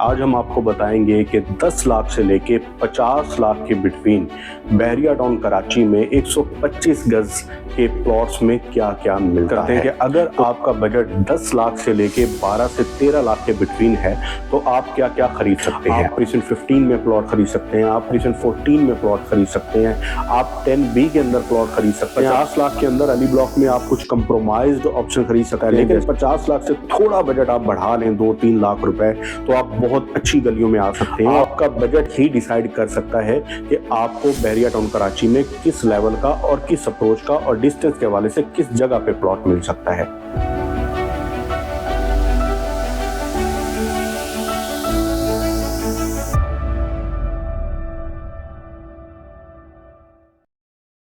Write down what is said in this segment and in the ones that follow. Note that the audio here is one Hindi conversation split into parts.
आज हम आपको बताएंगे कि 10 लाख से लेके 50 लाख के बिटवीन बहरिया टाउन कराची में 125 गज के प्लॉट्स में क्या क्या मिलता है। कि अगर आपका बजट 10 लाख से लेके 12 से 13 लाख के बिटवीन है तो आप क्या क्या खरीद सकते हैं। आप प्रीसेंट 15 में प्लॉट खरीद सकते हैं, आप प्रीसेंट 14 में प्लॉट खरीद सकते हैं, आप 10B के अंदर प्लॉट खरीद सकते हैं। 50 लाख के अंदर अली ब्लॉक में आप कुछ कंप्रोमाइज्ड ऑप्शन खरीद सकते हैं, लेकिन 50 लाख से थोड़ा बजट आप बढ़ा लें 2-3 लाख रुपए तो आप बहुत अच्छी गलियों में आ सकते हैं। आपका बजट ही डिसाइड कर सकता है कि आपको बहरिया टाउन कराची में किस लेवल का और किस अप्रोच का और डिस्टेंस के हवाले से किस जगह पे प्लॉट मिल सकता है।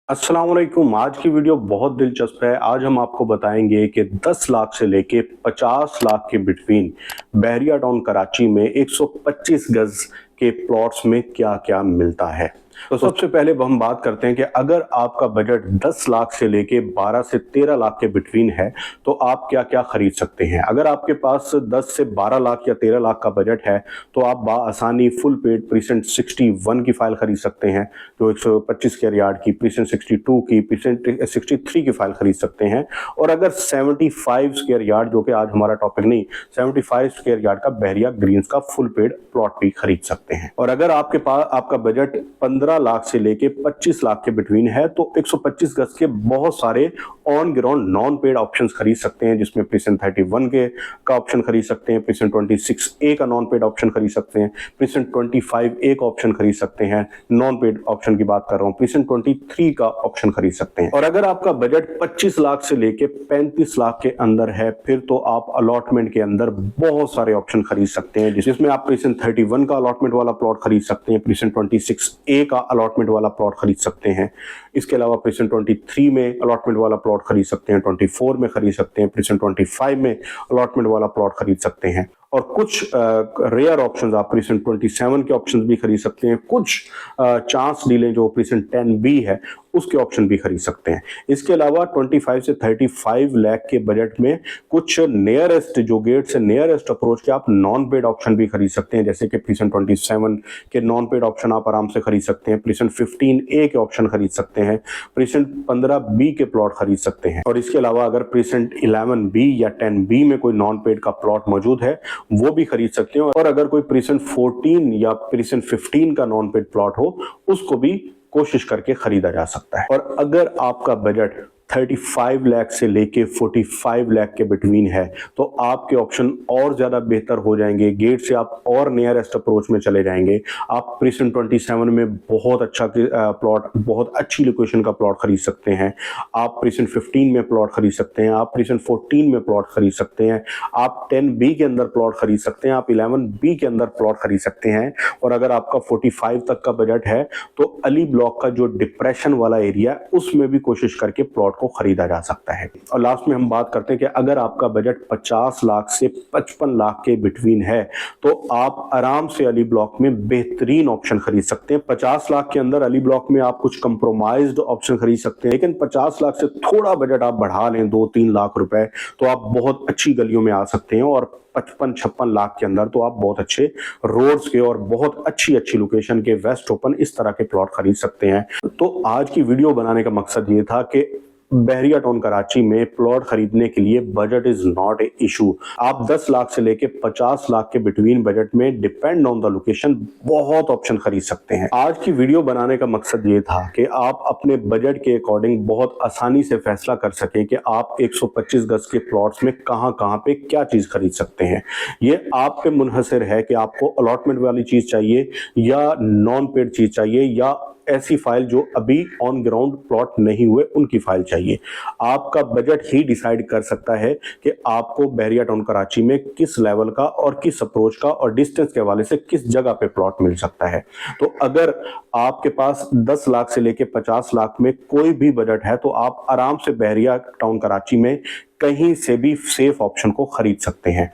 अस्सलाम वालेकुम। आज की वीडियो बहुत दिलचस्प है। आज हम आपको बताएंगे कि 10 लाख से लेके 50 लाख के बिटवीन बहरिया टाउन कराची में 125 गज के प्लॉट्स में क्या क्या मिलता है। तो सबसे पहले हम बात करते हैं कि अगर आपका बजट 10 लाख से लेके 12 से 13 लाख के बिटवीन है तो आप क्या क्या खरीद सकते हैं। अगर आपके पास 10 से 12 लाख या 13 लाख का बजट है तो आप बाआसानी फुल पेड प्रीसेंट 61 की फाइल खरीद सकते हैं, जो 125 स्क्वायर यार्ड की, प्रीसेंट 62 की, प्रीसेंट 63 की फाइल खरीद सकते हैं। और अगर 75 स्क्वायर यार्ड, जो कि आज हमारा टॉपिक नहीं, 75 स्क्वायर यार्ड का बहरिया ग्रीन्स का फुल पेड प्लॉट भी खरीद सकते हैं। और अगर आपके पास आपका बजट 15 लाख से लेके 25 लाख के बिटवीन है तो 125 गज के बहुत सारे on ground non paid options खरीद सकते हैं, जिसमें प्रीसेंट 31 के का ऑप्शन खरीद सकते हैं, प्रीसेंट 26A का नॉन पेड ऑप्शन खरीद सकते हैं, प्रीसेंट 25A का ऑप्शन खरीद सकते हैं, नॉन पेड ऑप्शन की बात कर रहा हूं, प्रीसेंट 23 का ऑप्शन खरीद सकते हैं। और अगर आपका बजट 25 लाख से लेके 35 लाख के अंदर है फिर तो आप अलॉटमेंट के अंदर बहुत सारे ऑप्शन खरीद सकते हैं, जिसमें आप प्रीसेंट 31 का अलॉटमेंट वाला प्लॉट खरीद सकते हैं, प्रीसेंट 26A का अलॉटमेंट वाला प्लॉट खरीद सकते हैं। इसके अलावा प्रीसेंट 23 में अलॉटमेंट वाला प्लॉट खरीद सकते हैं, 24 में खरीद सकते हैं, प्रीसेंट 25 में अलॉटमेंट वाला प्लॉट खरीद सकते हैं। और कुछ रेयर ऑप्शंस आप प्रीसेंट 27 के ऑप्शंस भी खरीद सकते हैं। कुछ चांस डीलें जो प्रीसेंट 10B है उसके ऑप्शन भी खरीद सकते हैं। इसके अलावा 25 से 35 लाख के बजट में कुछ नियरेस्ट, जो गेट से नियरेस्ट अप्रोच के आप नॉन पेड ऑप्शन भी खरीद सकते हैं, जैसे कि प्रीसेंट 27 के नॉन पेड ऑप्शन आप आराम से खरीद सकते हैं, प्रीसेंट 15A के ऑप्शन खरीद सकते हैं, प्रीसेंट 15B के प्लॉट खरीद सकते हैं। और इसके अलावा अगर प्रीसेंट 11B या 10B में कोई नॉन पेड का प्लॉट मौजूद है वो भी खरीद सकते हैं। और अगर कोई प्रीसेंट 14 या प्रीसेंट 15 का नॉन पेड प्लॉट हो उसको भी कोशिश करके खरीदा जा सकता है। और अगर आपका बजट 35 लाख से लेके 45 लाख के बिटवीन है तो आपके ऑप्शन और ज्यादा बेहतर हो जाएंगे। गेट से आप और नियरेस्ट अप्रोच में चले जाएंगे। आप प्रीसेंट 27 में बहुत अच्छा प्लॉट, बहुत अच्छी लोकेशन का प्लॉट खरीद सकते हैं, आप प्रीसेंट 15 में प्लॉट खरीद सकते हैं, आप प्रीसेंट 14 में प्लॉट खरीद सकते हैं, आप 10B के अंदर प्लॉट खरीद सकते हैं, आप 11B के अंदर प्लॉट खरीद सकते हैं। और अगर आपका 45 तक का बजट है तो अली ब्लॉक का जो डिप्रेशन वाला एरिया उसमें भी कोशिश करके प्लॉट को खरीदा जा सकता है। और लास्ट में हम बात करते हैं कि अगर आपका बजट 50 लाख से 55 लाख के बिटवीन है तो आप आराम से अली ब्लॉक में बेहतरीन ऑप्शन खरीद सकते हैं। 50 लाख के अंदर अली ब्लॉक में आप कुछ कंप्रोमाइज्ड ऑप्शन खरीद सकते हैं, लेकिन 50 लाख से थोड़ा बजट आप बढ़ा लें 2-3 लाख रुपए तो आप बहुत अच्छी गलियों में आ सकते हैं। और 55-56 लाख के अंदर तो आप बहुत अच्छे रोड्स के और बहुत अच्छी अच्छी लोकेशन के वेस्ट ओपन इस तरह के प्लॉट खरीद सकते हैं। तो आज की वीडियो बनाने का मकसद ये था कि बहरिया टाउन कराची में प्लॉट खरीदने के लिए budget is not a issue. आप 10 लाख से लेके 50 लाख के बिटवीन बजट में डिपेंड ऑन द लोकेशन बहुत ऑप्शन खरीद सकते हैं। आज की वीडियो बनाने का मकसद ये था कि आप अपने बजट के अकॉर्डिंग बहुत आसानी से फैसला कर सकें कि आप 125 गज के प्लॉट्स में कहां पे क्या चीज खरीद सकते हैं। ये आप पे मुनहसर है कि आपको अलॉटमेंट वाली चीज चाहिए या नॉन पेड चीज चाहिए या ऐसी फाइल जो अभी ऑन ग्राउंड प्लॉट नहीं हुए उनकी फाइल चाहिए। आपका बजट ही डिसाइड कर सकता है कि आपको बहरिया टाउन कराची में किस लेवल का और किस अप्रोच का और डिस्टेंस के हवाले से किस जगह पे प्लॉट मिल सकता है। तो अगर आपके पास 10 लाख से लेके 50 लाख में कोई भी बजट है तो आप आराम से बहरिया टाउन कराची में कहीं से भी सेफ ऑप्शन को खरीद सकते हैं।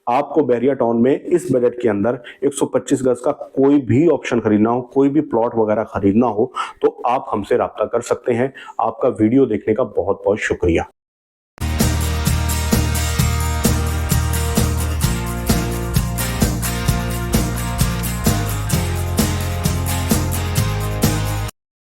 आपको बहरिया टाउन में इस बजट के अंदर 125 गज का कोई भी ऑप्शन खरीदना हो, कोई भी प्लॉट वगैरह खरीदना हो तो आप हमसे राब्ता कर सकते हैं। आपका वीडियो देखने का बहुत बहुत शुक्रिया।